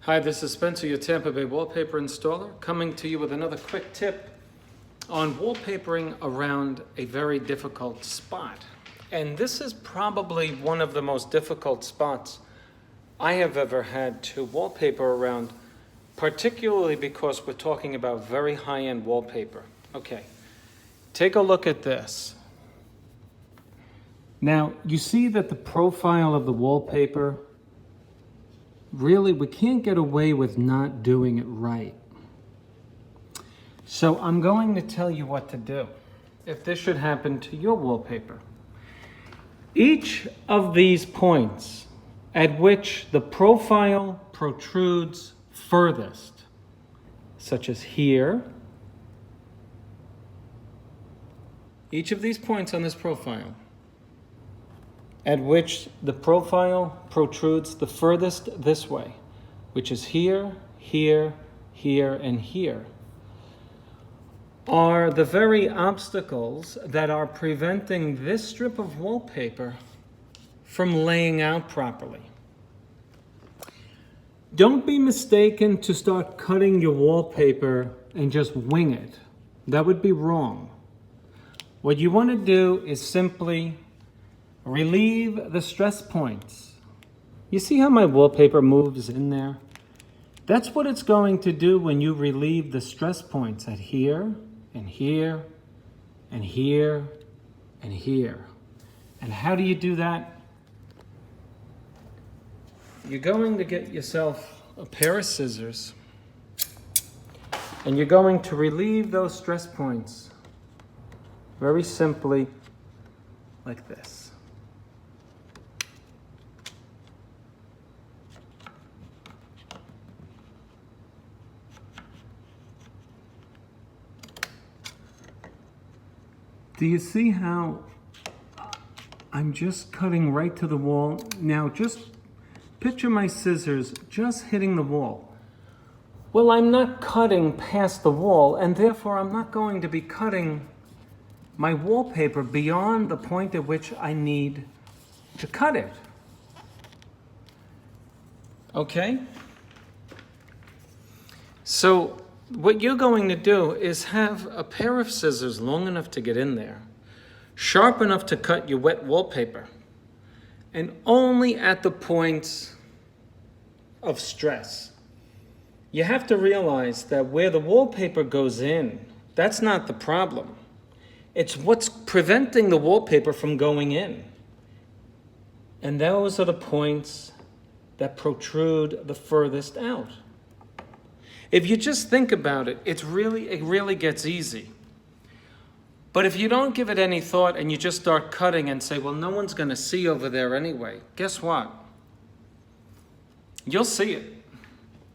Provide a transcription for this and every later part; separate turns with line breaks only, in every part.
Hi, this is Spencer, your Tampa Bay wallpaper installer, coming to you with another quick tip on wallpapering around a very difficult spot. And this is probably one of the most difficult spots I have ever had to wallpaper around, particularly because we're talking about very high-end wallpaper. Okay, take a look at this. Now, you see that the profile of the wallpaper, really, we can't get away with not doing it right. So I'm going to tell you what to do if this should happen to your wallpaper. Each of these points at which the profile protrudes furthest, such as here, each of these points on this profile at which the profile protrudes the furthest this way, which is here, here, here, and here, are the very obstacles that are preventing this strip of wallpaper from laying out properly. Don't be mistaken to start cutting your wallpaper and just wing it. That would be wrong. What you want to do is simply relieve the stress points. You see how my wallpaper moves in there? That's what it's going to do when you relieve the stress points at here, and here, and here, and here. And how do you do that? You're going to get yourself a pair of scissors, and you're going to relieve those stress points very simply like this. Do you see how I'm just cutting right to the wall? Now just picture my scissors just hitting the wall. Well, I'm not cutting past the wall, and therefore I'm not going to be cutting my wallpaper beyond the point at which I need to cut it. Okay? So what you're going to do is have a pair of scissors long enough to get in there, sharp enough to cut your wet wallpaper, and only at the points of stress. You have to realize that where the wallpaper goes in, that's not the problem. It's what's preventing the wallpaper from going in. And those are the points that protrude the furthest out. If you just think about it, it really gets easy. But if you don't give it any thought and you just start cutting and say, well, no one's going to see over there anyway, guess what? You'll see it.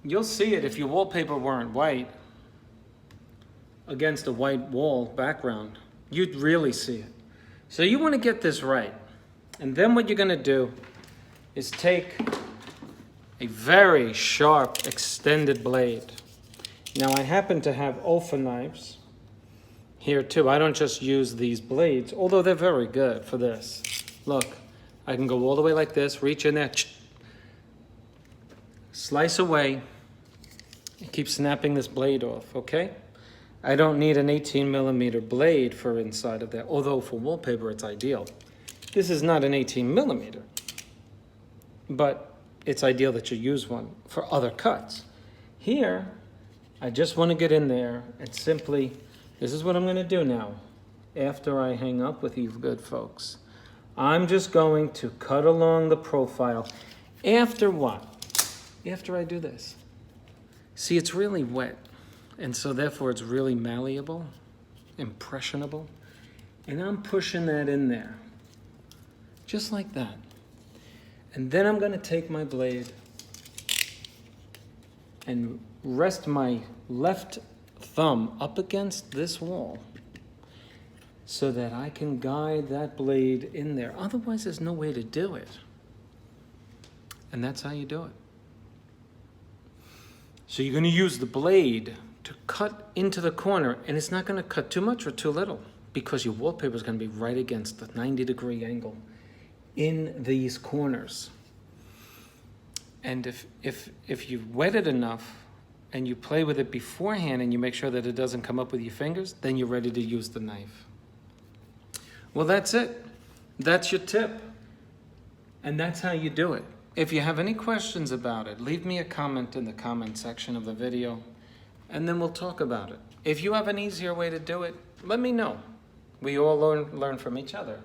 You'll see it if your wallpaper weren't white against a white wall background. You'd really see it. So you want to get this right. And then what you're going to do is take a very sharp extended blade. Now I happen to have Olfa knives here too. I don't just use these blades, although they're very good for this. Look, I can go all the way like this, reach in there, slice away, and keep snapping this blade off, okay? I don't need an 18mm blade for inside of there, although for wallpaper it's ideal. This is not an 18mm, but it's ideal that you use one for other cuts. Here, I just want to get in there and simply, this is what I'm going to do now. After I hang up with you good folks, I'm just going to cut along the profile. After what? After I do this. See, it's really wet, and so therefore it's really malleable, impressionable, and I'm pushing that in there, just like that. And then I'm going to take my blade and rest my left thumb up against this wall so that I can guide that blade in there. Otherwise, there's no way to do it. And that's how you do it. So you're going to use the blade to cut into the corner, and it's not going to cut too much or too little because your wallpaper is going to be right against the 90-degree angle in these corners. And if you've wet it enough and you play with it beforehand and you make sure that it doesn't come up with your fingers, then you're ready to use the knife. Well, that's it. That's your tip. And that's how you do it. If you have any questions about it, leave me a comment in the comment section of the video, and then we'll talk about it. If you have an easier way to do it, let me know. We all learn from each other.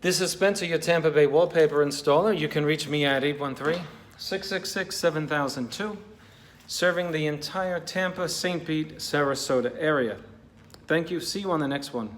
This is Spencer, your Tampa Bay wallpaper installer. You can reach me at 813-666-7002, serving the entire Tampa, St. Pete, Sarasota area. Thank you. See you on the next one.